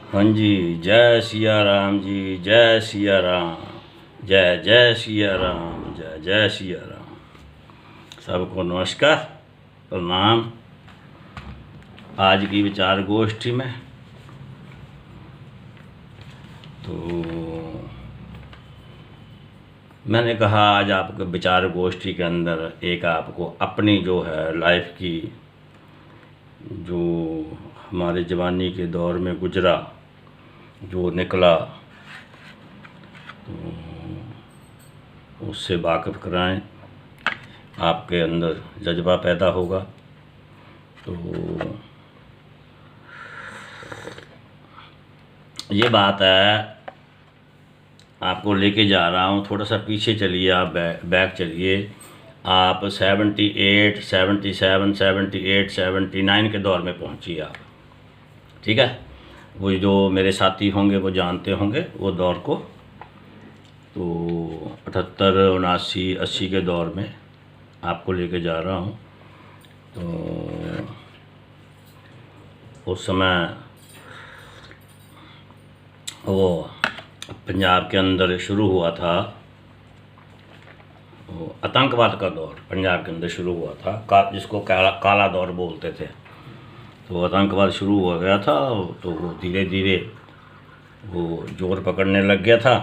हाँ जी। जय सिया राम जी, जय सिया राम। जय जय सिया राम, जय जय सिया राम। सबको नमस्कार, प्रणाम। आज की विचार गोष्ठी में तो मैंने कहा आज आपके विचार गोष्ठी के अंदर एक आपको अपनी जो है लाइफ की, जो हमारे जवानी के दौर में गुजरा, जो निकला, उससे वाकिफ़ कराएं। आपके अंदर जज्बा पैदा होगा। तो ये बात है, आपको लेके जा रहा हूँ। थोड़ा सा पीछे चलिए, आप बैक चलिए। आप 78, 77, 78, 79 के दौर में पहुँचिए आप। ठीक है, वो जो मेरे साथी होंगे वो जानते होंगे वो दौर को। तो 78, 79, 80 के दौर में आपको लेके जा रहा हूँ। तो उस समय वो पंजाब के अंदर शुरू हुआ था, वो आतंकवाद का दौर पंजाब के अंदर शुरू हुआ था, जिसको काला दौर बोलते थे। तो आतंकवाद शुरू हो गया था, तो वो धीरे धीरे वो जोर पकड़ने लग गया था।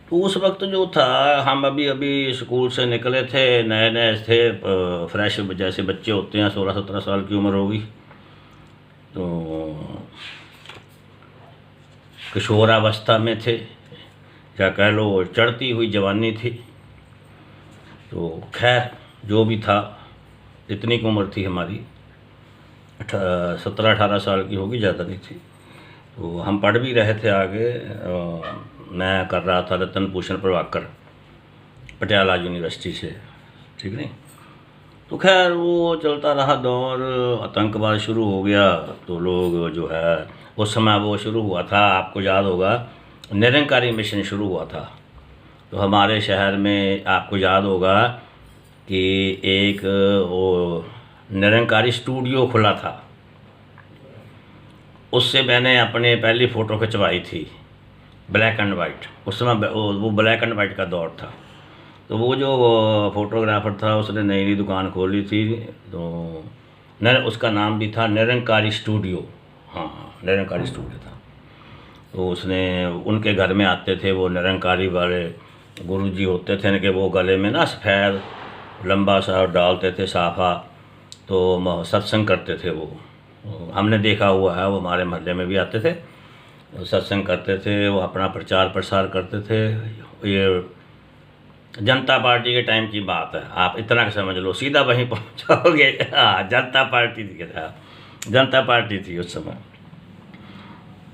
तो उस वक्त जो था, हम अभी अभी स्कूल से निकले थे, नए नए थे, फ्रेश जैसे बच्चे होते हैं, 16-17 साल की उम्र होगी। तो किशोरावस्था में थे, क्या कह लो, चढ़ती हुई जवानी थी। तो खैर जो भी था, इतनी की उम्र थी हमारी, 17-18 साल की होगी, ज़्यादा नहीं थी। तो हम पढ़ भी रहे थे आगे। मैं कर रहा था रतन भूषण प्रभाकर, पटियाला यूनिवर्सिटी से। ठीक नहीं। तो खैर वो चलता रहा दौर, आतंकवाद शुरू हो गया। तो लोग जो है, उस समय वो शुरू हुआ था, आपको याद होगा, निरंकारी मिशन शुरू हुआ था। तो हमारे शहर में आपको याद होगा कि एक वो निरंकारी स्टूडियो खुला था। उससे मैंने अपने पहली फ़ोटो खिंचवाई थी, ब्लैक एंड वाइट। उस समय वो ब्लैक एंड वाइट का दौर था। तो वो जो फोटोग्राफर था, उसने नई नई दुकान खोली थी। तो उसका नाम भी था निरंकारी स्टूडियो। हाँ, निरंकारी स्टूडियो था। तो उसने, उनके घर में आते थे वो निरंकारी वाले गुरुजी होते थे ना, कि वो गले में ना सफ़ेद लंबा सा डालते थे साफा। तो सत्संग करते थे वो। हमने देखा हुआ है, वो हमारे मोहल्ले में भी आते थे, सत्संग करते थे, वो अपना प्रचार प्रसार करते थे। ये जनता पार्टी के टाइम की बात है, आप इतना का समझ लो, सीधा वहीं पहुंचोगे। हाँ, जनता पार्टी थी, जनता पार्टी थी उस समय।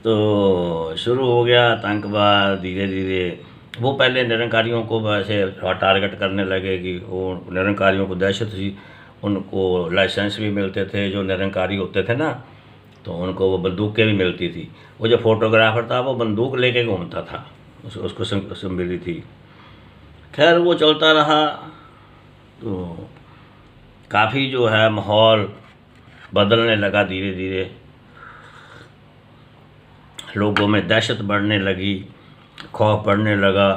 तो शुरू हो गया आतंकवाद धीरे धीरे। वो पहले निरंकारियों को वैसे टारगेट करने लगे कि वो निरंकारियों को दहशत थी। उनको लाइसेंस भी मिलते थे, जो निरंकारी होते थे ना, तो उनको वो बंदूकें भी मिलती थी। वो जो फोटोग्राफर था वो बंदूक लेके घूमता था, उसको मिली थी। खैर वो चलता रहा। तो काफ़ी जो है माहौल बदलने लगा धीरे धीरे, लोगों में दहशत बढ़ने लगी, खौफ बढ़ने लगा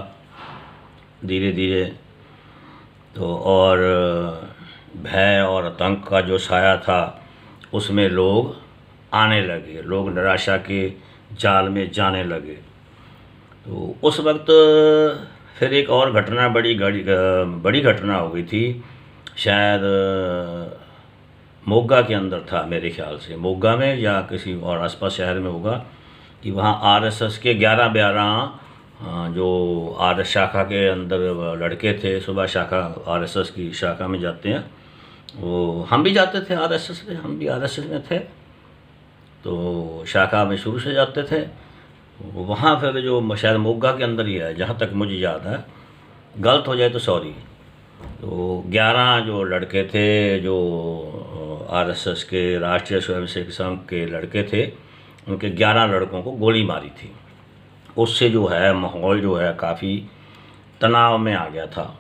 धीरे धीरे। तो और भय और आतंक का जो साया था, उसमें लोग आने लगे, लोग निराशा के जाल में जाने लगे। तो उस वक्त फिर एक और घटना, बड़ी घटना हो गई थी। शायद मोगा के अंदर था मेरे ख्याल से, मोगा में या किसी और आसपास शहर में होगा, कि वहाँ आरएसएस के 11-12 जो आर शाखा के अंदर लड़के थे, सुबह शाखा आरएसएस की शाखा में जाते हैं, वो हम भी जाते थे आरएसएस में, हम भी आरएसएस में थे। तो शाखा में शुरू से जाते थे। वहाँ फिर जो शायद मोगा के अंदर ही है, जहाँ तक मुझे याद है, गलत हो जाए तो सॉरी। तो 11 जो लड़के थे, जो आरएसएस के राष्ट्रीय स्वयंसेवक संघ के लड़के थे, उनके 11 लड़कों को गोली मारी थी। उससे जो है माहौल जो है काफ़ी तनाव में आ गया था,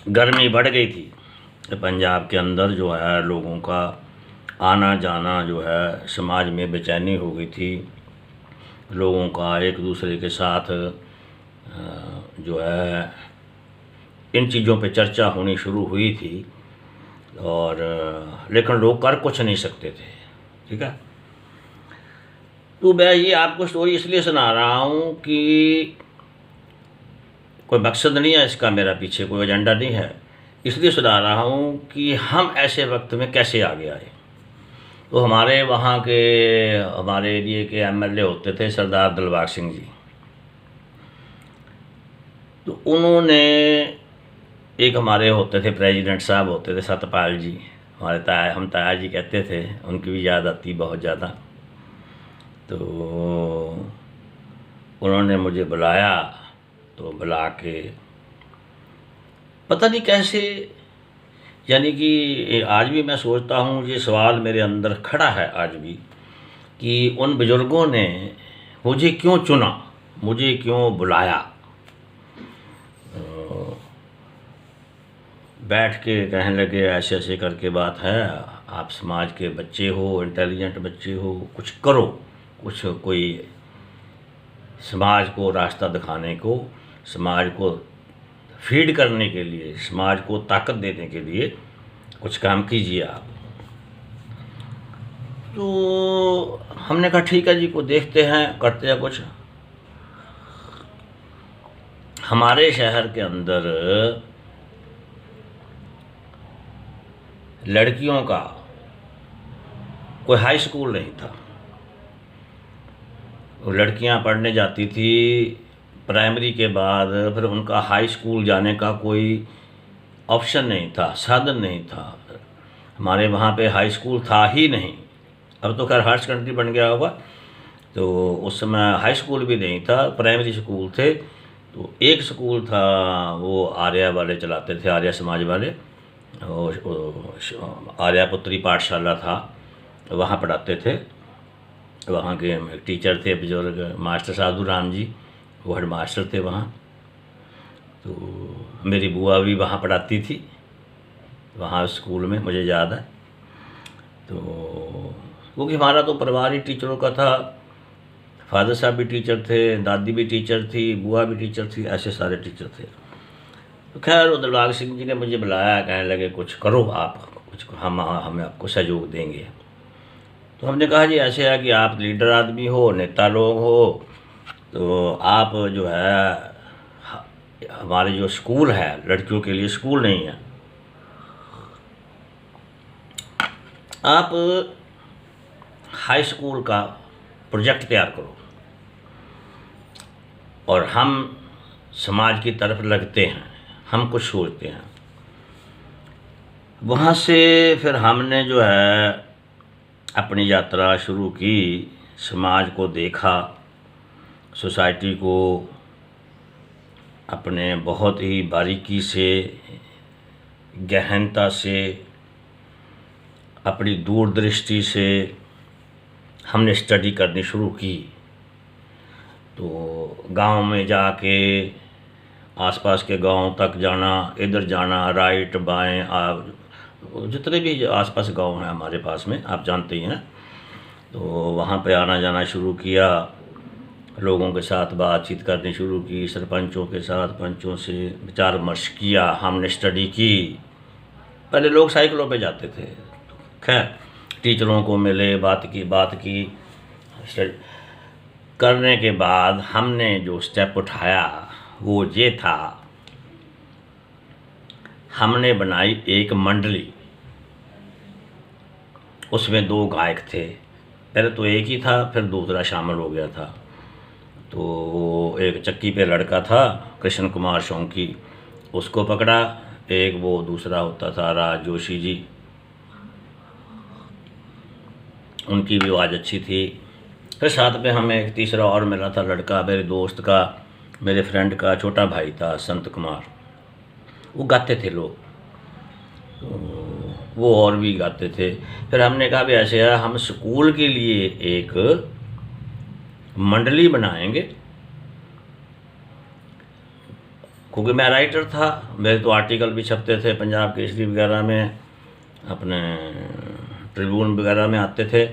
गर्मी बढ़ गई थी पंजाब के अंदर। जो है लोगों का आना जाना जो है, समाज में बेचैनी हो गई थी। लोगों का एक दूसरे के साथ जो है इन चीज़ों पे चर्चा होनी शुरू हुई थी, और लेकिन लोग कर कुछ नहीं सकते थे। ठीक है, तो मैं ये आपको स्टोरी इसलिए सुना रहा हूँ कि कोई मकसद नहीं है इसका, मेरा पीछे कोई एजेंडा नहीं है, इसलिए सुना रहा हूँ कि हम ऐसे वक्त में कैसे आगे आए। तो हमारे वहाँ के, हमारे एरिए के एमएलए होते थे सरदार दिलबाग सिंह जी। तो उन्होंने, एक हमारे होते थे प्रेसिडेंट साहब होते थे सतपाल जी, हमारे ताया, हम ताया जी कहते थे, उनकी भी याद आती बहुत ज़्यादा। तो उन्होंने मुझे बुलाया, तो बुला के पता नहीं कैसे, यानी कि आज भी मैं सोचता हूँ, ये सवाल मेरे अंदर खड़ा है आज भी, कि उन बुज़ुर्गों ने मुझे क्यों चुना, मुझे क्यों बुलाया। बैठ के कहने लगे ऐसे ऐसे करके बात है, आप समाज के बच्चे हो, इंटेलिजेंट बच्चे हो, कुछ करो, कुछ कोई समाज को रास्ता दिखाने को, समाज को फीड करने के लिए, समाज को ताकत देने के लिए कुछ काम कीजिए आप। तो हमने कहा ठीक है जी, को देखते हैं, करते हैं कुछ। हमारे शहर के अंदर लड़कियों का कोई हाई स्कूल नहीं था। लड़कियां पढ़ने जाती थी प्राइमरी के बाद, फिर उनका हाई स्कूल जाने का कोई ऑप्शन नहीं था, साधन नहीं था। हमारे वहाँ पे हाई स्कूल था ही नहीं। अब तो खैर हायर सेकेंडरी बन गया होगा, तो उस समय हाई स्कूल भी नहीं था, प्राइमरी स्कूल थे। तो एक स्कूल था, वो आर्या वाले चलाते थे, आर्या समाज वाले, आर्या पुत्री पाठशाला था, वहाँ पढ़ाते थे। वहाँ के टीचर थे बुजुर्ग मास्टर साधु राम जी, वो हेड मास्टर थे वहाँ। तो मेरी बुआ भी वहाँ पढ़ाती थी, वहाँ स्कूल में, मुझे याद है। तो वो कि हमारा तो परिवार ही टीचरों का था, फादर साहब भी टीचर थे, दादी भी टीचर थी, बुआ भी टीचर थी, ऐसे सारे टीचर थे। तो खैर दिलबाग सिंह जी ने मुझे बुलाया, कहने लगे कुछ करो आप, कुछ हमें आपको सहयोग देंगे। तो हमने कहा जी ऐसे है कि आप लीडर आदमी हो, नेता लोग हो, तो आप जो है, हमारे जो स्कूल है लड़कियों के लिए स्कूल नहीं है, आप हाई स्कूल का प्रोजेक्ट तैयार करो और हम समाज की तरफ लगते हैं, हम कुछ सोचते हैं। वहाँ से फिर हमने जो है अपनी यात्रा शुरू की, समाज को देखा, सोसाइटी को अपने बहुत ही बारीकी से, गहनता से, अपनी दूरदृष्टि से हमने स्टडी करनी शुरू की। तो गांव में जाके आसपास के गांव तक जाना, इधर जाना, राइट बाएं, आप जितने भी आसपास गांव हैं हमारे पास में, आप जानते ही हैं। तो वहाँ पे आना जाना शुरू किया, लोगों के साथ बातचीत करनी शुरू की, सरपंचों के साथ, पंचों से विचार विमर्श किया, हमने स्टडी की। पहले लोग साइकिलों पे जाते थे, खैर टीचरों को मिले, बात की करने के बाद हमने जो स्टेप उठाया वो ये था, हमने बनाई एक मंडली। उसमें 2 गायक थे, पहले तो एक ही था, फिर दूसरा शामिल हो गया था। तो एक चक्की पे लड़का था कृष्ण कुमार शौकी, उसको पकड़ा। एक वो दूसरा होता था राज जोशी जी, उनकी भी आवाज़ अच्छी थी। फिर साथ में हमें एक तीसरा और मिला था लड़का, मेरे दोस्त का, मेरे फ्रेंड का छोटा भाई था संत कुमार, वो गाते थे लोग, तो वो और भी गाते थे। फिर हमने कहा भी ऐसे है, हम स्कूल के लिए एक मंडली बनाएंगे, क्योंकि मैं राइटर था, मेरे तो आर्टिकल भी छपते थे पंजाब केसरी वगैरह में, अपने ट्रिब्यून वगैरह में आते थे,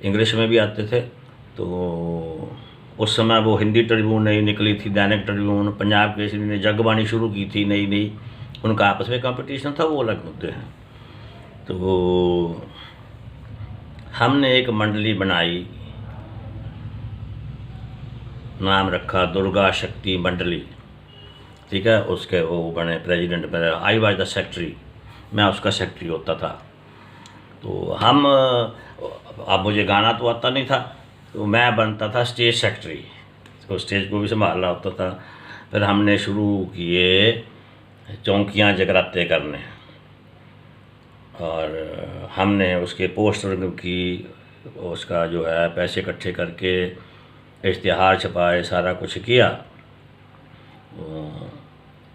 इंग्लिश में भी आते थे। तो उस समय वो हिंदी ट्रिब्यून नई निकली थी, दैनिक ट्रिब्यून, पंजाब केसरी ने जगबानी शुरू की थी नई नई, उनका आपस में कंपटीशन था, वो अलग मुद्दे हैं। तो हमने एक मंडली बनाई, नाम रखा दुर्गा शक्ति मंडली, ठीक है। उसके वो बने प्रेसिडेंट, मेरे आई वाज द सेक्रेटरी, मैं उसका सेक्रेटरी होता था। तो हम, अब मुझे गाना तो आता नहीं था, तो मैं बनता था स्टेज सेक्रेटरी, तो स्टेज को भी संभाल रहा होता था। फिर हमने शुरू किए चौकियाँ जगराते करने, और हमने उसके पोस्टर की, उसका जो है पैसे इकट्ठे करके इश्तिहार छपाए, सारा कुछ किया,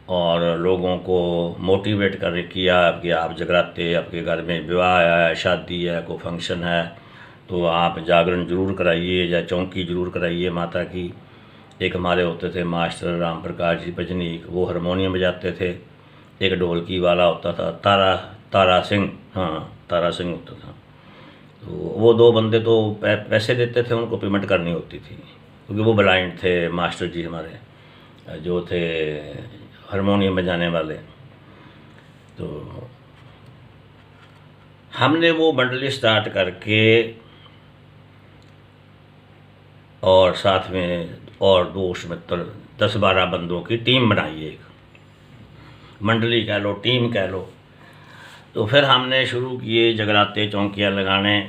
और लोगों को मोटिवेट किया कि आप जगराते, आपके घर में विवाह है, शादी है, कोई फंक्शन है, तो आप जागरण ज़रूर कराइए या चौकी ज़रूर कराइए माता की। एक हमारे होते थे मास्टर राम प्रकाश जी बजनीक, वो हारमोनियम बजाते थे। एक ढोलकी वाला होता था तारा सिंह, हाँ तारा सिंह होता था। तो वो दो बंदे तो पैसे देते थे, उनको पेमेंट करनी होती थी, क्योंकि वो ब्लाइंड थे मास्टर जी हमारे जो थे हारमोनियम बजाने वाले। तो हमने वो मंडली स्टार्ट करके, और साथ में और दोस्त मित्र 10-12 बंदों की टीम बनाई, एक मंडली कह लो, टीम कह लो। तो फिर हमने शुरू किए जगराते चौकियाँ लगाने।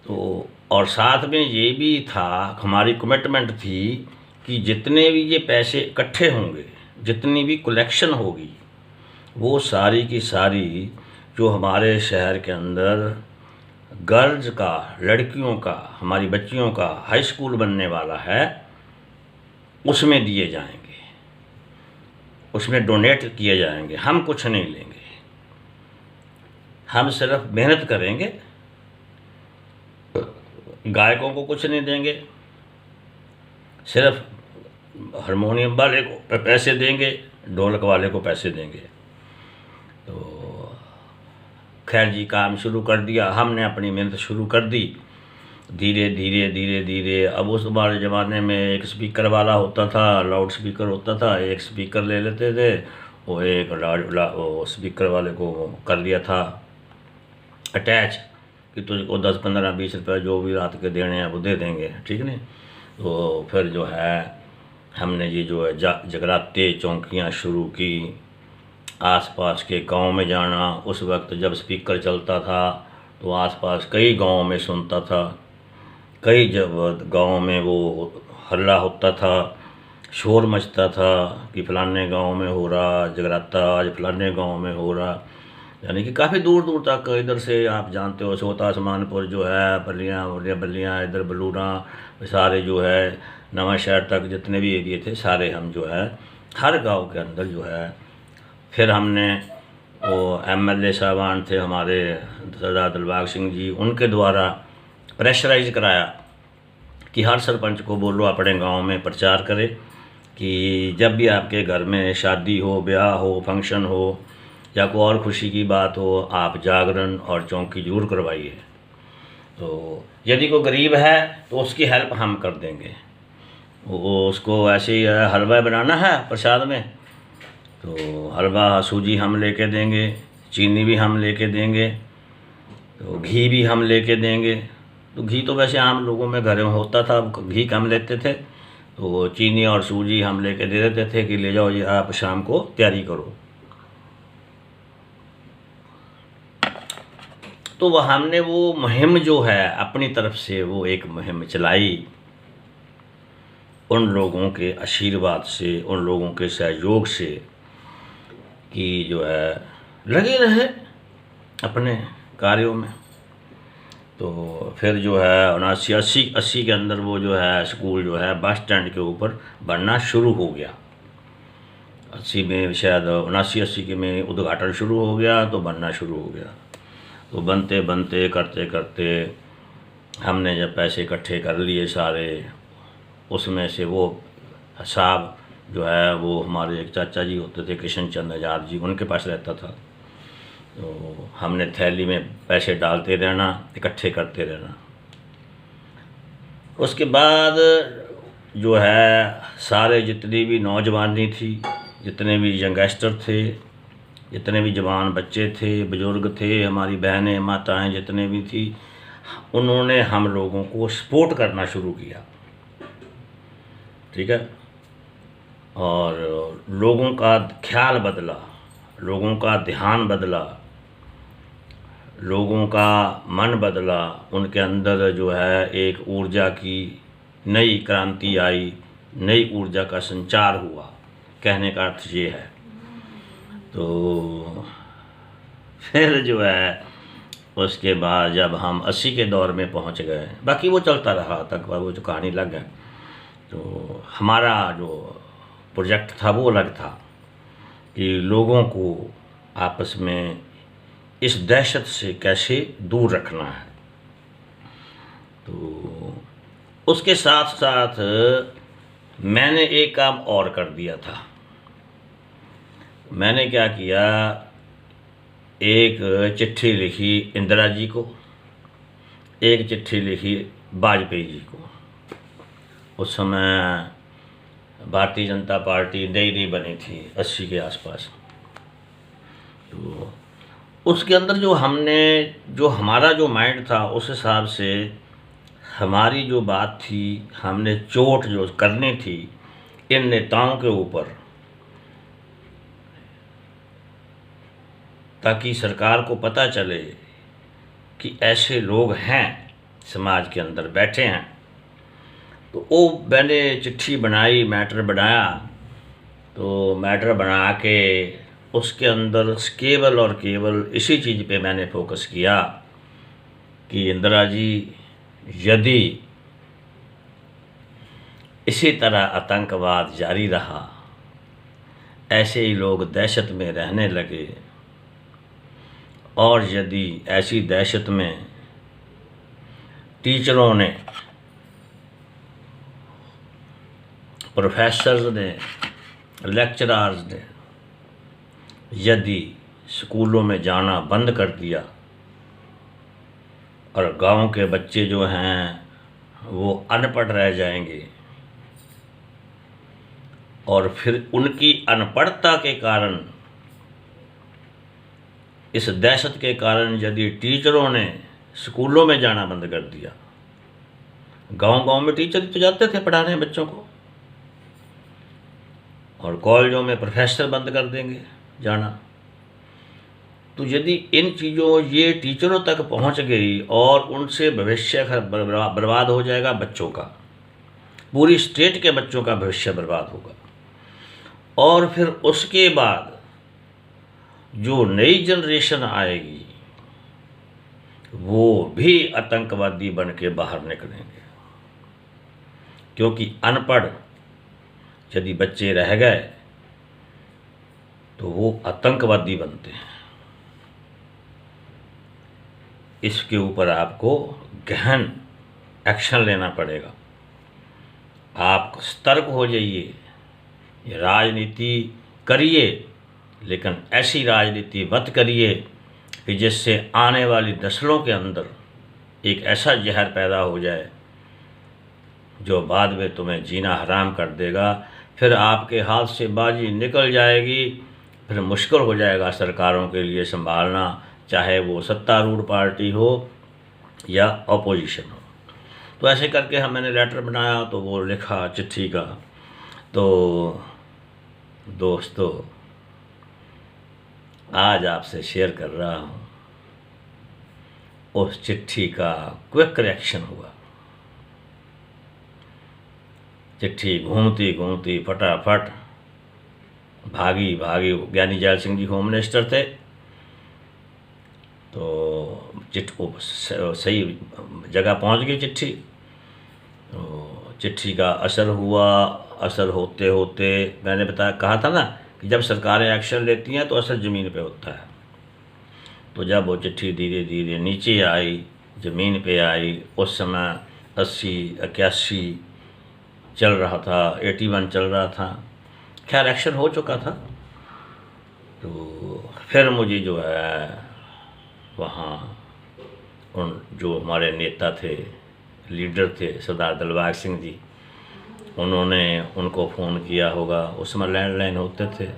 तो और साथ में ये भी था, हमारी कमिटमेंट थी कि जितने भी ये पैसे इकट्ठे होंगे, जितनी भी कलेक्शन होगी, वो सारी की सारी जो हमारे शहर के अंदर गर्ल्स का, लड़कियों का, हमारी बच्चियों का हाई स्कूल बनने वाला है, उसमें दिए जाएंगे, उसमें डोनेट किए जाएंगे। हम कुछ नहीं लेंगे, हम सिर्फ मेहनत करेंगे, गायकों को कुछ नहीं देंगे, सिर्फ हारमोनियम वाले को पैसे देंगे, ढोलक वाले को पैसे देंगे। तो खैर जी, काम शुरू कर दिया हमने, अपनी मेहनत शुरू कर दी, धीरे धीरे धीरे धीरे। अब उस हमारे ज़माने में एक स्पीकर वाला होता था, लाउड स्पीकर होता था, एक स्पीकर ले लेते थे, वो एक वो स्पीकर वाले को कर लिया था अटैच, कि तुझको 10, 15, 20 रुपये जो भी रात के देने हैं वो दे देंगे, ठीक नहीं। तो फिर जो है हमने ये जो है जगराते चौकियाँ शुरू की, आसपास के गांव में जाना। उस वक्त जब स्पीकर चलता था तो आसपास कई गांव में सुनता था, कई जब गांव में वो हल्ला होता था, शोर मचता था कि फलाने गांव में हो रहा जगराता, आज फलाने गांव में हो रहा। यानी कि काफ़ी दूर दूर तक, इधर से आप जानते हो सोता आसमानपुर जो है, बल्लियाँ इधर बलूरा, सारे जो है नवा शहर तक जितने भी एरिए थे सारे हम जो है हर गांव के अंदर जो है। फिर हमने वो एमएलए साहबान थे हमारे सरदार दिलबाग सिंह जी, उनके द्वारा प्रेशराइज कराया कि हर सरपंच को बोलो अपने गांव में प्रचार करे कि जब भी आपके घर में शादी हो, ब्याह हो, फंक्शन हो या कोई और खुशी की बात हो, आप जागरण और चौकी जरूर करवाइए। तो यदि कोई गरीब है तो उसकी हेल्प हम कर देंगे, वो उसको ऐसे ही हलवा बनाना है प्रसाद में, तो हलवा सूजी हम लेके देंगे, चीनी भी हम लेके देंगे, तो घी भी हम लेके देंगे। तो घी तो वैसे आम लोगों में घर में होता था, घी कम लेते थे, तो चीनी और सूजी हम लेके दे देते थे कि ले जाओ ये आप शाम को तैयारी करो। तो वह हमने वो मुहिम जो है अपनी तरफ से वो एक मुहिम चलाई, उन लोगों के आशीर्वाद से, उन लोगों के सहयोग से, कि जो है लगे रहे अपने कार्यों में। तो फिर जो है 79-80 के अंदर वो जो है स्कूल जो है बस स्टैंड के ऊपर बनना शुरू हो गया। 80 में शायद 79-80 के में उद्घाटन शुरू हो गया, तो बनना शुरू हो गया। तो बनते बनते करते करते हमने जब पैसे इकट्ठे कर लिए सारे, उसमें से वो हिसाब जो है वो हमारे एक चाचा जी होते थे कृष्ण चंद्र आजाद जी, उनके पास रहता था। तो हमने थैली में पैसे डालते रहना, इकट्ठे करते रहना। उसके बाद जो है सारे जितनी भी नौजवानी थी, जितने भी यंगस्टर थे, जितने भी जवान बच्चे थे, बुज़ुर्ग थे, हमारी बहनें माताएं जितने भी थी, उन्होंने हम लोगों को सपोर्ट करना शुरू किया। ठीक है। और लोगों का ख्याल बदला, लोगों का ध्यान बदला, लोगों का मन बदला, उनके अंदर जो है एक ऊर्जा की नई क्रांति आई, नई ऊर्जा का संचार हुआ। कहने का अर्थ ये है। तो फिर जो है उसके बाद जब हम 80 के दौर में पहुंच गए, बाकी वो चलता रहा तक, वो जो कहानी लग है। तो हमारा जो प्रोजेक्ट था वो अलग था कि लोगों को आपस में इस दहशत से कैसे दूर रखना है। तो उसके साथ साथ मैंने एक काम और कर दिया था। मैंने क्या किया, एक चिट्ठी लिखी इंदिरा जी को, एक चिट्ठी लिखी वाजपेयी जी को। उस समय भारतीय जनता पार्टी नई बनी थी 80 के आसपास। तो उसके अंदर जो हमारा जो माइंड था, उस हिसाब से हमारी जो बात थी, हमने चोट जो करनी थी इन नेताओं के ऊपर, ताकि सरकार को पता चले कि ऐसे लोग हैं समाज के अंदर बैठे हैं। तो वो मैंने चिट्ठी बनाई, मैटर बनाया। तो मैटर बना के उसके अंदर केवल और केवल इसी चीज़ पे मैंने फोकस किया कि इंदिरा जी, यदि इसी तरह आतंकवाद जारी रहा, ऐसे ही लोग दहशत में रहने लगे, और यदि ऐसी दहशत में टीचरों ने, प्रोफेसर्स ने, लेक्चरर्स ने यदि स्कूलों में जाना बंद कर दिया और गांव के बच्चे जो हैं वो अनपढ़ रह जाएंगे, और फिर उनकी अनपढ़ता के कारण, इस दहशत के कारण यदि टीचरों ने स्कूलों में जाना बंद कर दिया, गांव-गांव में टीचर तो जाते थे पढ़ाने बच्चों को, और कॉलेजों में प्रोफेसर बंद कर देंगे जाना, तो यदि इन चीज़ों ये टीचरों तक पहुंच गई और उनसे भविष्य बर्बाद हो जाएगा बच्चों का, पूरी स्टेट के बच्चों का भविष्य बर्बाद होगा। और फिर उसके बाद जो नई जनरेशन आएगी वो भी आतंकवादी बन के बाहर निकलेंगे, क्योंकि अनपढ़ यदि बच्चे रह गए तो वो आतंकवादी बनते हैं। इसके ऊपर आपको गहन एक्शन लेना पड़ेगा। आप सतर्क हो जाइए, ये राजनीति करिए, लेकिन ऐसी राजनीति मत करिए कि जिससे आने वाली नस्लों के अंदर एक ऐसा जहर पैदा हो जाए जो बाद में तुम्हें जीना हराम कर देगा। फिर आपके हाथ से बाजी निकल जाएगी, फिर मुश्किल हो जाएगा सरकारों के लिए संभालना, चाहे वो सत्तारूढ़ पार्टी हो या अपोजिशन हो। तो ऐसे करके मैंने लेटर बनाया, तो वो लिखा चिट्ठी का। तो दोस्तों, आज आपसे शेयर कर रहा हूँ उस चिट्ठी का क्विक रिएक्शन हुआ। चिट्ठी घूमती घूमती फटाफट भागी, ज्ञानी gel Singh ji home minister थे, तो सही जगह पहुंच गई चिट्ठी। तो चिट्ठी का असर हुआ। असर होते होते मैंने कहा था ना कि जब सरकारें एक्शन लेती हैं तो असर ज़मीन पे होता है। तो जब वो चिट्ठी धीरे धीरे नीचे आई, ज़मीन पे आई, उस समय 80, 81 चल रहा था, 81 चल रहा था। खैर एक्शन हो चुका था। तो फिर मुझे जो है वहाँ उन जो हमारे नेता थे, लीडर थे, सरदार दिलबाग सिंह जी, उन्होंने उनको फ़ोन किया होगा। उस समय लैंडलाइन होते थे,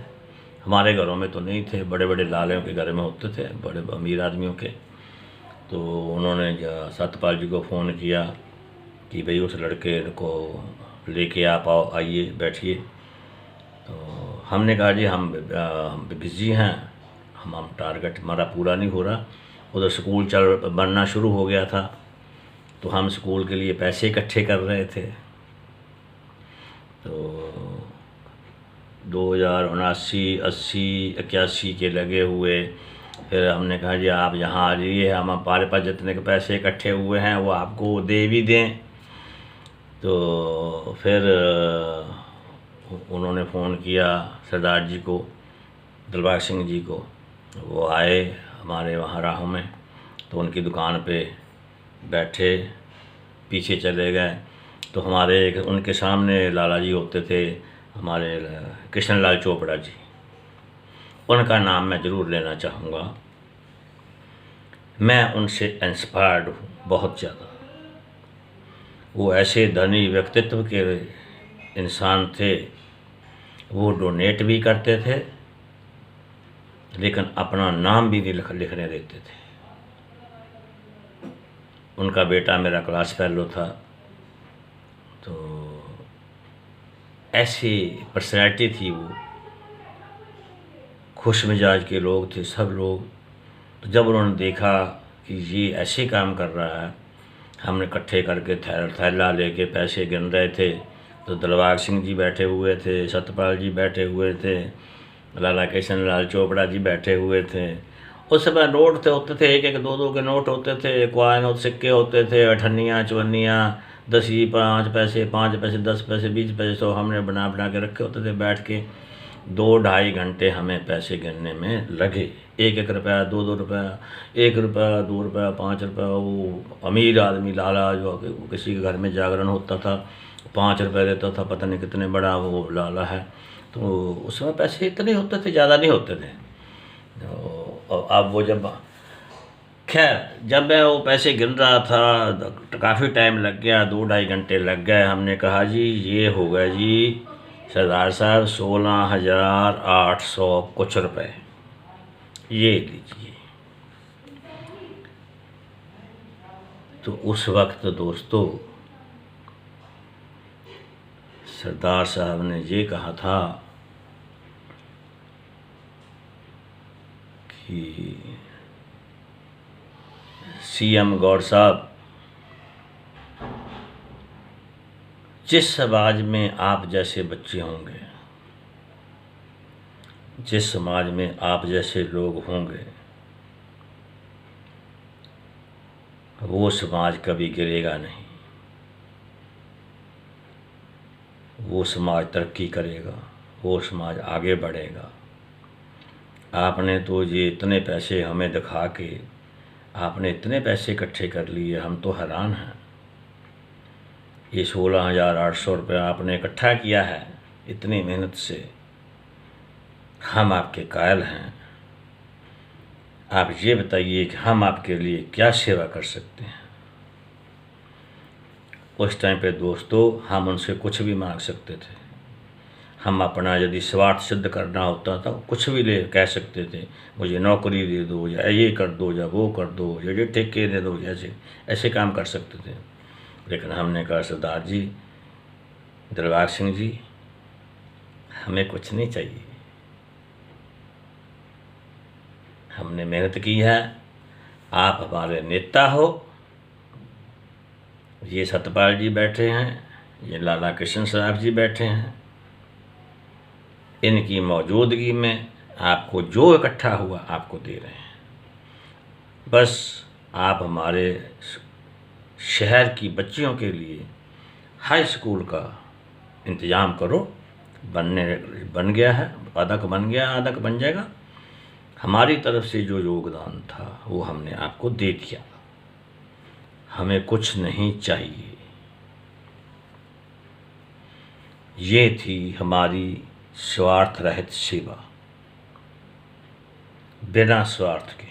हमारे घरों में तो नहीं थे, बड़े बड़े लालों के घर में होते थे, बड़े अमीर आदमियों के। तो उन्होंने सत्यपाल जी को फ़ोन किया कि भाई उस लड़के को लेके आप आओ, आइए बैठिए। तो हमने कहा जी हम बिज़ी हैं, हम टारगेट हमारा पूरा नहीं हो रहा। उधर स्कूल बनना शुरू हो गया था, तो हम स्कूल के लिए पैसे इकट्ठे कर रहे थे। तो 2079, 80, 81 के लगे हुए। फिर हमने कहा जी आप यहाँ आ जाइए, हम हमारे पास जितने के पैसे इकट्ठे हुए हैं वो आपको दे भी दें। तो फिर उन्होंने फ़ोन किया सरदार जी को, दिलबाग सिंह जी को। वो आए हमारे वहाँ राहों में, तो उनकी दुकान पे बैठे, पीछे चले गए। तो हमारे उनके सामने लाला जी होते थे, हमारे कृष्ण लाल चोपड़ा जी, उनका नाम मैं ज़रूर लेना चाहूँगा। मैं उनसे इंस्पायर्ड हूँ बहुत ज़्यादा। वो ऐसे धनी व्यक्तित्व के इंसान थे। वो डोनेट भी करते थे, लेकिन अपना नाम भी लिखने देते थे। उनका बेटा मेरा क्लास फेलो था। तो ऐसी पर्सनैलिटी थी वो, खुश मिजाज के लोग थे सब लोग। तो जब उन्होंने देखा कि ये ऐसे काम कर रहा है, हमने इकट्ठे करके थैला लेके पैसे गिन रहे थे। तो दिलबाग सिंह जी बैठे हुए थे, सत्यपाल जी बैठे हुए थे, लाला कृष्ण लाल चोपड़ा जी बैठे हुए थे। उस समय नोट थे होते थे, एक एक दो दो के नोट होते थे, क्वाइन और सिक्के होते थे, अठन्नियाँ, चवन्नियाँ, 10, 5 पैसे, 5 पैसे, 10 पैसे, 20 पैसे, तो हमने बना बना के रखे होते थे। बैठ के 2-2.5 घंटे हमें पैसे गिनने में लगे। 1-1 रुपया, 2-2 रुपया, 1 रुपया, 2 रुपया, 5 रुपया। वो अमीर आदमी लाला जो किसी के घर में जागरण होता था, 5 रुपये देता था, पता नहीं कितने बड़ा वो लाला है। तो उस समय पैसे इतने होते थे, ज़्यादा नहीं होते थे। तो अब वो जब खैर जब मैं वो पैसे गिन रहा था तो काफ़ी टाइम लग गया, 2-2.5 घंटे लग गए। हमने कहा जी ये होगा जी सरदार साहब 16,800 कुछ रुपए, ये लीजिए। तो उस वक्त दोस्तों सरदार साहब ने ये कहा था कि सीएम गौर साहब, जिस समाज में आप जैसे बच्चे होंगे, जिस समाज में आप जैसे लोग होंगे, वो समाज कभी गिरेगा नहीं, वो समाज तरक्की करेगा, वो समाज आगे बढ़ेगा। आपने तो ये इतने पैसे हमें दिखा के आपने इतने पैसे इकट्ठे कर लिए, हम तो हैरान हैं। ये 16,800 रुपया आपने इकट्ठा किया है इतनी मेहनत से, हम आपके कायल हैं। आप ये बताइए कि हम आपके लिए क्या सेवा कर सकते हैं। उस टाइम पे दोस्तों हम उनसे कुछ भी मांग सकते थे। हम अपना यदि स्वार्थ सिद्ध करना होता था कुछ भी ले कह सकते थे, मुझे नौकरी दे दो, या ये कर दो, या वो कर दो, या ये ठेके दे दो, ऐसे काम कर सकते थे। लेकिन हमने कहा सरदार जी, दिलबाग सिंह जी, हमें कुछ नहीं चाहिए। हमने मेहनत की है, आप हमारे नेता हो। ये सत्यपाल जी बैठे हैं, ये लाला कृष्ण साहब जी बैठे हैं, इनकी मौजूदगी में आपको जो इकट्ठा हुआ आपको दे रहे हैं। बस आप हमारे शहर की बच्चियों के लिए हाई स्कूल का इंतज़ाम करो। बन गया है, आधा का बन गया, आधा का बन जाएगा। हमारी तरफ से जो योगदान था वो हमने आपको दे दिया, हमें कुछ नहीं चाहिए। ये थी हमारी स्वार्थ रहित सेवा। बिना स्वार्थ के,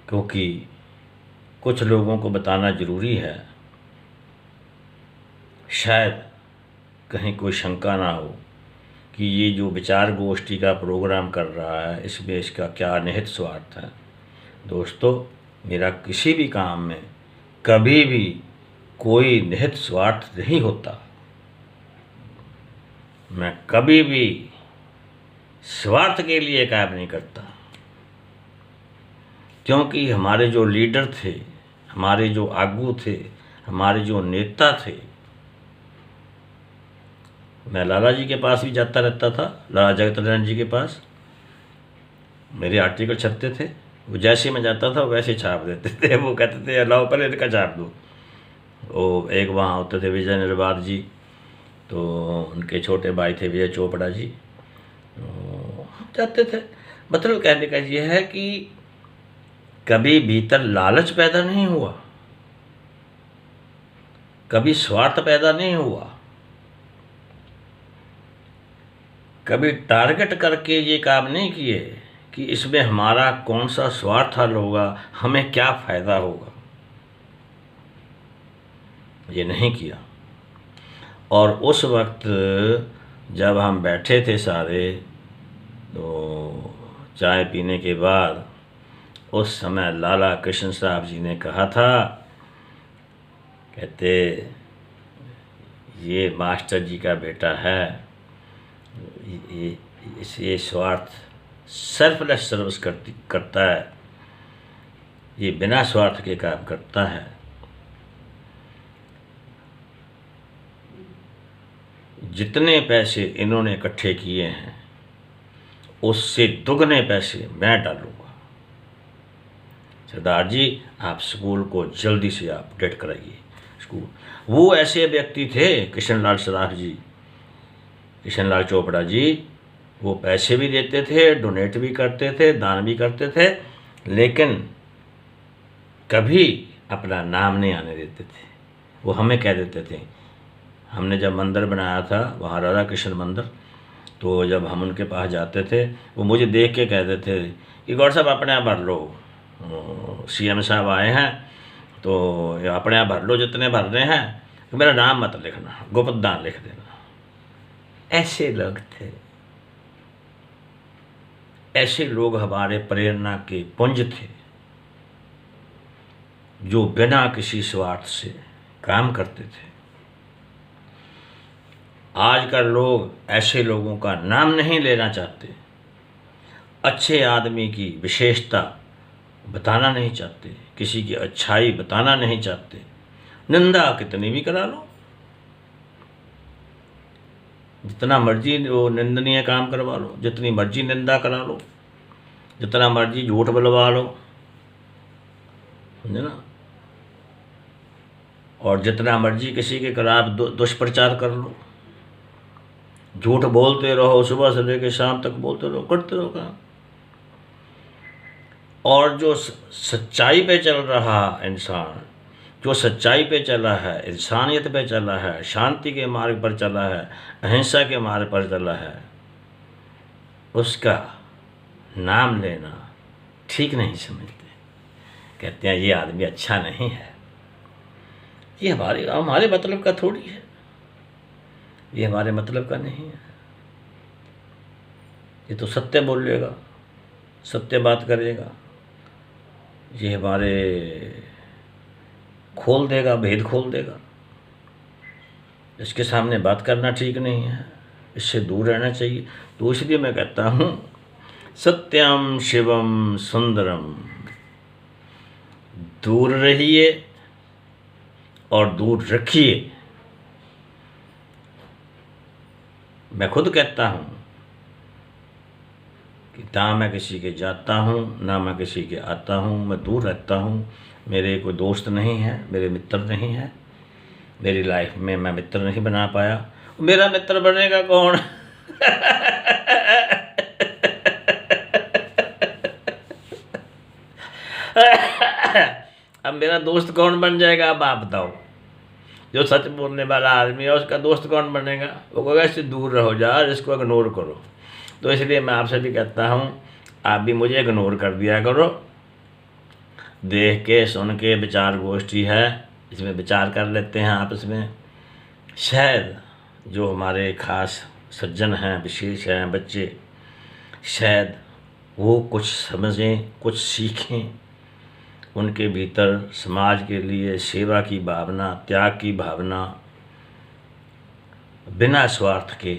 क्योंकि कुछ लोगों को बताना ज़रूरी है, शायद कहीं कोई शंका ना हो कि ये जो विचार गोष्ठी का प्रोग्राम कर रहा है इसमें इसका क्या निहित स्वार्थ है। दोस्तों, मेरा किसी भी काम में कभी भी कोई निहित स्वार्थ नहीं होता। मैं कभी भी स्वार्थ के लिए काम नहीं करता, क्योंकि हमारे जो लीडर थे, हमारे जो आगू थे, हमारे जो नेता थे, मैं लाला जी के पास भी जाता रहता था, लाला जगत नारायण जी के पास। मेरे आर्टिकल छपते थे, वो जैसे मैं जाता था वैसे छाप देते थे। वो कहते थे लाओ पहले इनका छाप दो। वो एक वहाँ होते थे विजय निर्वाल जी, तो उनके छोटे भाई थे विजय चोपड़ा जी, तो जाते थे। मतलब कहने का ये है कि कभी भीतर लालच पैदा नहीं हुआ, कभी स्वार्थ पैदा नहीं हुआ, कभी टारगेट करके ये काम नहीं किए कि इसमें हमारा कौन सा स्वार्थ हल होगा, हमें क्या फ़ायदा होगा। ये नहीं किया। और उस वक्त जब हम बैठे थे सारे, तो चाय पीने के बाद उस समय लाला कृष्ण साहब जी ने कहा था, कहते ये मास्टर जी का बेटा है, ये स्वार्थ सेल्फलेस सर्विस करता है, ये बिना स्वार्थ के काम करता है। जितने पैसे इन्होंने इकट्ठे किए हैं उससे दुगने पैसे मैं डालूंगा। सरदार जी, आप स्कूल को जल्दी से अपडेट कराइए स्कूल। वो ऐसे व्यक्ति थे कृष्णलाल सराफ जी, कृष्णलाल चोपड़ा जी, वो पैसे भी देते थे, डोनेट भी करते थे, दान भी करते थे, लेकिन कभी अपना नाम नहीं आने देते थे। वो हमें कह देते थे, हमने जब मंदिर बनाया था वहाँ राधा कृष्ण मंदिर, तो जब हम उनके पास जाते थे वो मुझे देख के कहते थे कि गौर साहब अपने आप भर लो, सीएम साहब आए हैं तो अपने आप भर लो, जितने भर रहे हैं, तो मेरा नाम मत लिखना, गुप्त दान लिख देना। ऐसे लोग थे, ऐसे लोग हमारे प्रेरणा के पुंज थे, जो बिना किसी स्वार्थ से काम करते थे। आजकल लोग ऐसे लोगों का नाम नहीं लेना चाहते, अच्छे आदमी की विशेषता बताना नहीं चाहते, किसी की अच्छाई बताना नहीं चाहते। निंदा कितनी भी करा लो, जितना मर्जी वो निंदनीय काम करवा लो, जितनी मर्जी निंदा करा लो, जितना मर्जी झूठ बुलवा लो, समझे ना, और जितना मर्जी किसी के खिलाफ दुष्प्रचार कर लो, झूठ बोलते रहो, सुबह से लेकर शाम तक बोलते रहो, करते रहो काम। और जो सच्चाई पे चल रहा इंसान, जो सच्चाई पे चला है, इंसानियत पे चला है, शांति के मार्ग पर चला है, अहिंसा के मार्ग पर चला है, उसका नाम लेना ठीक नहीं समझते। कहते हैं ये आदमी अच्छा नहीं है, ये हमारे मतलब का थोड़ी है, ये हमारे मतलब का नहीं है। ये तो सत्य बोलेगा, सत्य बात करेगा, ये हमारे खोल देगा, भेद खोल देगा। इसके सामने बात करना ठीक नहीं है, इससे दूर रहना चाहिए। तो इसलिए मैं कहता हूँ, सत्यम शिवम सुंदरम, दूर रहिए और दूर रखिए। मैं खुद कहता हूँ कि ना मैं किसी के जाता हूँ, ना मैं किसी के आता हूँ, मैं दूर रहता हूँ। मेरे कोई दोस्त नहीं है, मेरे मित्र नहीं है, मेरी लाइफ में मैं मित्र नहीं बना पाया। मेरा मित्र बनेगा कौन? अब मेरा दोस्त कौन बन जाएगा, अब आप बताओ। जो सच बोलने वाला आदमी है उसका दोस्त कौन बनेगा? वो कहेगा इससे दूर रहो, जा इसको इग्नोर करो। तो इसलिए मैं आपसे भी कहता हूँ, आप भी मुझे इग्नोर कर दिया करो। देख के सुन के विचार गोष्ठी है, इसमें विचार कर लेते हैं आपस में। शायद जो हमारे खास सज्जन हैं, विशेष हैं बच्चे, शायद वो कुछ समझें, कुछ सीखें। उनके भीतर समाज के लिए सेवा की भावना, त्याग की भावना, बिना स्वार्थ के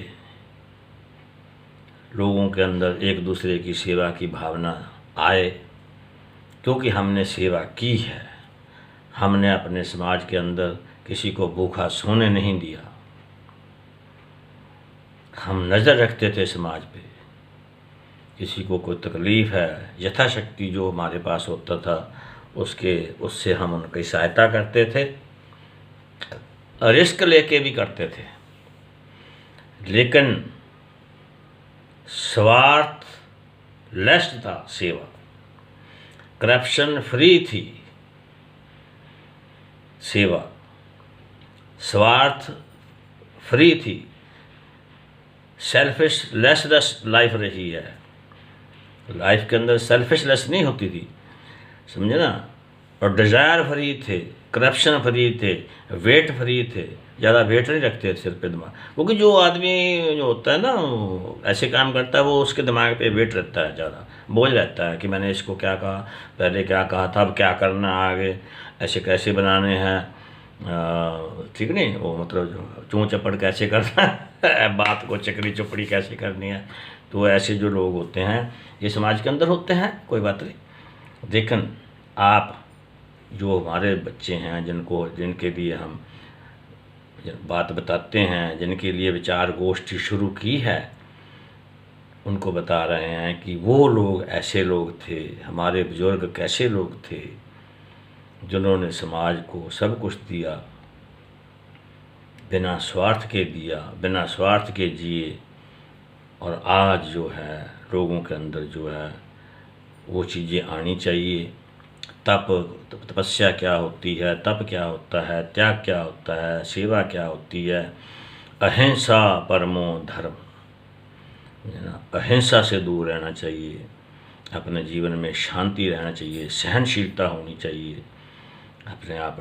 लोगों के अंदर एक दूसरे की सेवा की भावना आए। क्योंकि हमने सेवा की है, हमने अपने समाज के अंदर किसी को भूखा सोने नहीं दिया। हम नज़र रखते थे समाज पे, किसी को कोई तकलीफ़ है, यथाशक्ति जो हमारे पास होता था उससे हम उनकी सहायता करते थे, रिस्क लेके भी करते थे। लेकिन स्वार्थ लेस था सेवा, करप्शन फ्री थी सेवा, स्वार्थ फ्री थी, सेल्फिशलेस लाइफ रही है। लाइफ के अंदर सेल्फिशलेस नहीं होती थी, समझे ना। और डिज़ायर फ्री थे, करप्शन फ्री थे, वेट फ्री थे, ज़्यादा वेट नहीं रखते थे सिर पे दिमाग। क्योंकि जो आदमी जो होता है ना वो ऐसे काम करता है, वो उसके दिमाग पे वेट रहता है, ज़्यादा बोझ रहता है कि मैंने इसको क्या कहा, पहले क्या कहा था, अब क्या करना आगे, ऐसे कैसे बनाने हैं, ठीक नहीं, वो मतलब जो चूँ चपड़ कैसे करना है, बात को चकरी चुपड़ी कैसे करनी है। तो ऐसे जो लोग होते हैं ये समाज के अंदर होते हैं, कोई बात नहीं। लेकिन आप जो हमारे बच्चे हैं, जिनके लिए हम बात बताते हैं, जिनके लिए विचार गोष्ठी शुरू की है, उनको बता रहे हैं कि वो लोग ऐसे लोग थे, हमारे बुजुर्ग कैसे लोग थे जिन्होंने समाज को सब कुछ दिया, बिना स्वार्थ के दिया, बिना स्वार्थ के जिए। और आज जो है लोगों के अंदर जो है वो चीज़ें आनी चाहिए। तपस्या क्या होती है, तप क्या होता है, त्याग क्या होता है, सेवा क्या होती है, अहिंसा परमो धर्म, अहिंसा से दूर रहना चाहिए, अपने जीवन में शांति रहना चाहिए, सहनशीलता होनी चाहिए, अपने आप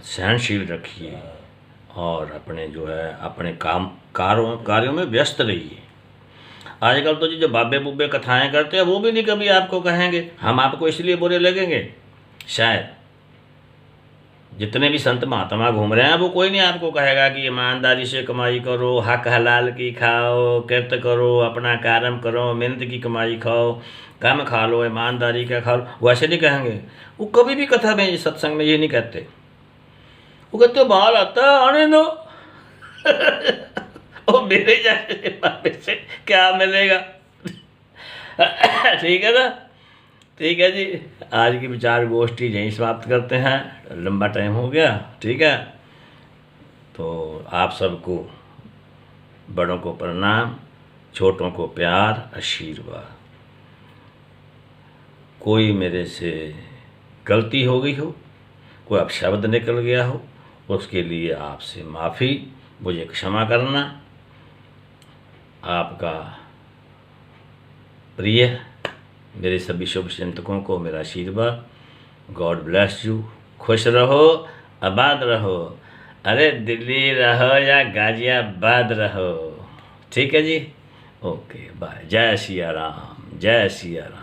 सहनशील रखिए और अपने जो है अपने कार्यों में व्यस्त रहिए। आजकल तो जी जो बाबे बुब्बे कथाएं करते हैं वो भी नहीं कभी आपको कहेंगे, हम आपको इसलिए बुरे लगेंगे शायद। जितने भी संत महात्मा घूम रहे हैं वो कोई नहीं आपको कहेगा कि ईमानदारी से कमाई करो, हक हलाल की खाओ, किरत करो, अपना कर्म करो, मेहनत की कमाई खाओ, कम खा लो, ईमानदारी का खा लो, वो ऐसे नहीं कहेंगे। वो कभी भी कथा में, सत्संग में ये नहीं कहते। वो कहते बाल आता है आने दो और मेरे जैसे बाबे से क्या मिलेगा ठीक है ना। ठीक है जी, आज की विचार गोष्ठी यहीं समाप्त करते हैं, लंबा टाइम हो गया। ठीक है, तो आप सबको बड़ों को प्रणाम, छोटों को प्यार, आशीर्वाद। कोई मेरे से गलती हो गई हो, कोई अपशब्द निकल गया हो, उसके लिए आपसे माफ़ी, मुझे क्षमा करना। आपका प्रिय, मेरे सभी शुभ चिंतकों को मेरा आशीर्वाद। God bless you. खुश रहो, आबाद रहो। अरे दिल्ली रहो या गाजियाबाद रहो। ठीक है जी, ओके बाय। जय सिया राम, जय सिया राम।